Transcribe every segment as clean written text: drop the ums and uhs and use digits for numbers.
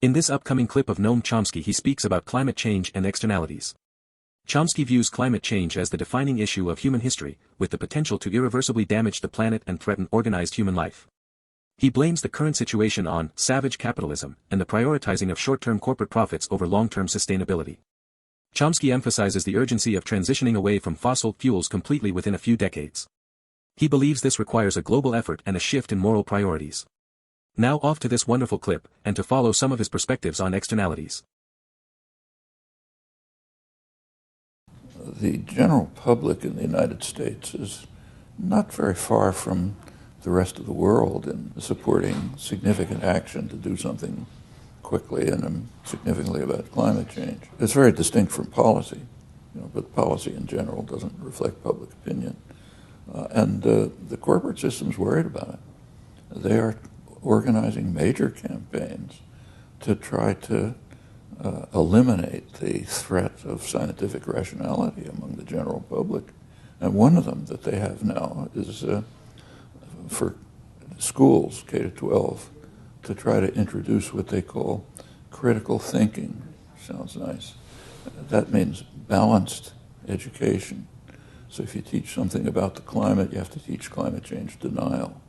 In this upcoming clip of Noam Chomsky he speaks about climate change and externalities. Chomsky views climate change as the defining issue of human history, with the potential to irreversibly damage the planet and threaten organized human life. He blames the current situation on savage capitalism and the prioritizing of short-term corporate profits over long-term sustainability. Chomsky emphasizes the urgency of transitioning away from fossil fuels completely within a few decades. He believes this requires a global effort and a shift in moral priorities. Now off to this wonderful clip, and to follow some of his perspectives on externalities. The general public in the United States is not very far from the rest of the world in supporting significant action to do something quickly and significantly about climate change. It's very distinct from policy, but policy in general doesn't reflect public opinion. And the corporate system's worried about it. They are organizing major campaigns to try to eliminate the threat of scientific rationality among the general public. And one of them that they have now is for schools, K-12, to try to introduce what they call critical thinking. Sounds nice. That means balanced education. So if you teach something about the climate, you have to teach climate change denial.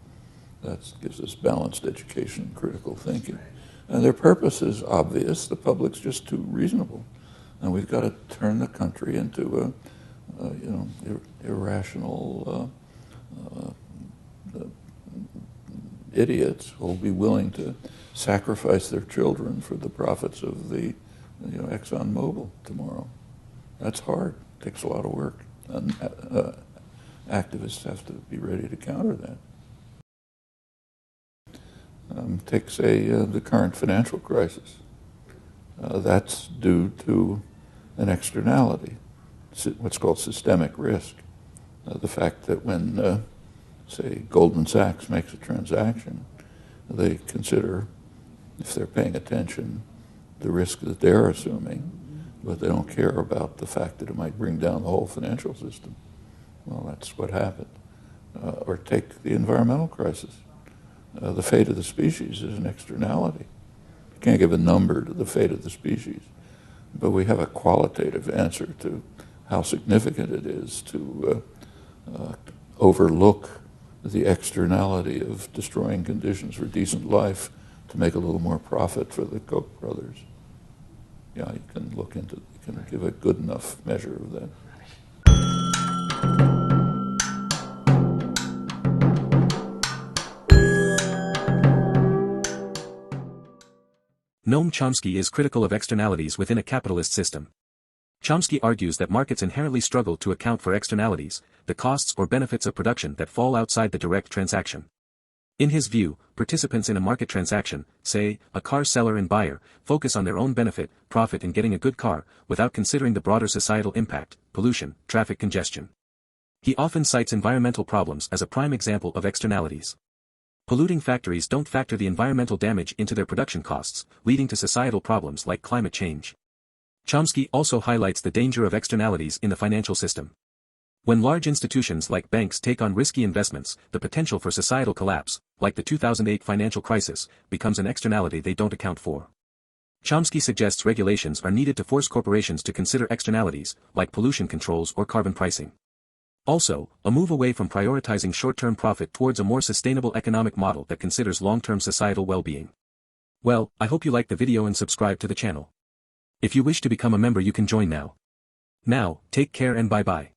That gives us balanced education and critical thinking. And their purpose is obvious. The public's just too reasonable. And we've got to turn the country into irrational idiots who will be willing to sacrifice their children for the profits of the ExxonMobil tomorrow. That's hard. It takes a lot of work. And activists have to be ready to counter that. Take, say, the current financial crisis. That's due to an externality, what's called systemic risk. The fact that when, say, Goldman Sachs makes a transaction, they consider, if they're paying attention, the risk that they're assuming, but they don't care about the fact that it might bring down the whole financial system. Well, that's what happened. Or take the environmental crisis. The fate of the species is an externality. You can't give a number to the fate of the species, but we have a qualitative answer to how significant it is to overlook the externality of destroying conditions for decent life to make a little more profit for the Koch brothers. Yeah, you can look into, you can give a good enough measure of that. Noam Chomsky is critical of externalities within a capitalist system. Chomsky argues that markets inherently struggle to account for externalities, the costs or benefits of production that fall outside the direct transaction. In his view, participants in a market transaction, say, a car seller and buyer, focus on their own benefit, profit in getting a good car, without considering the broader societal impact, pollution, traffic congestion. He often cites environmental problems as a prime example of externalities. Polluting factories don't factor the environmental damage into their production costs, leading to societal problems like climate change. Chomsky also highlights the danger of externalities in the financial system. When large institutions like banks take on risky investments, the potential for societal collapse, like the 2008 financial crisis, becomes an externality they don't account for. Chomsky suggests regulations are needed to force corporations to consider externalities, like pollution controls or carbon pricing. Also, a move away from prioritizing short-term profit towards a more sustainable economic model that considers long-term societal well-being. Well, I hope you liked the video and subscribe to the channel. If you wish to become a member you can join now. Now, take care and bye-bye.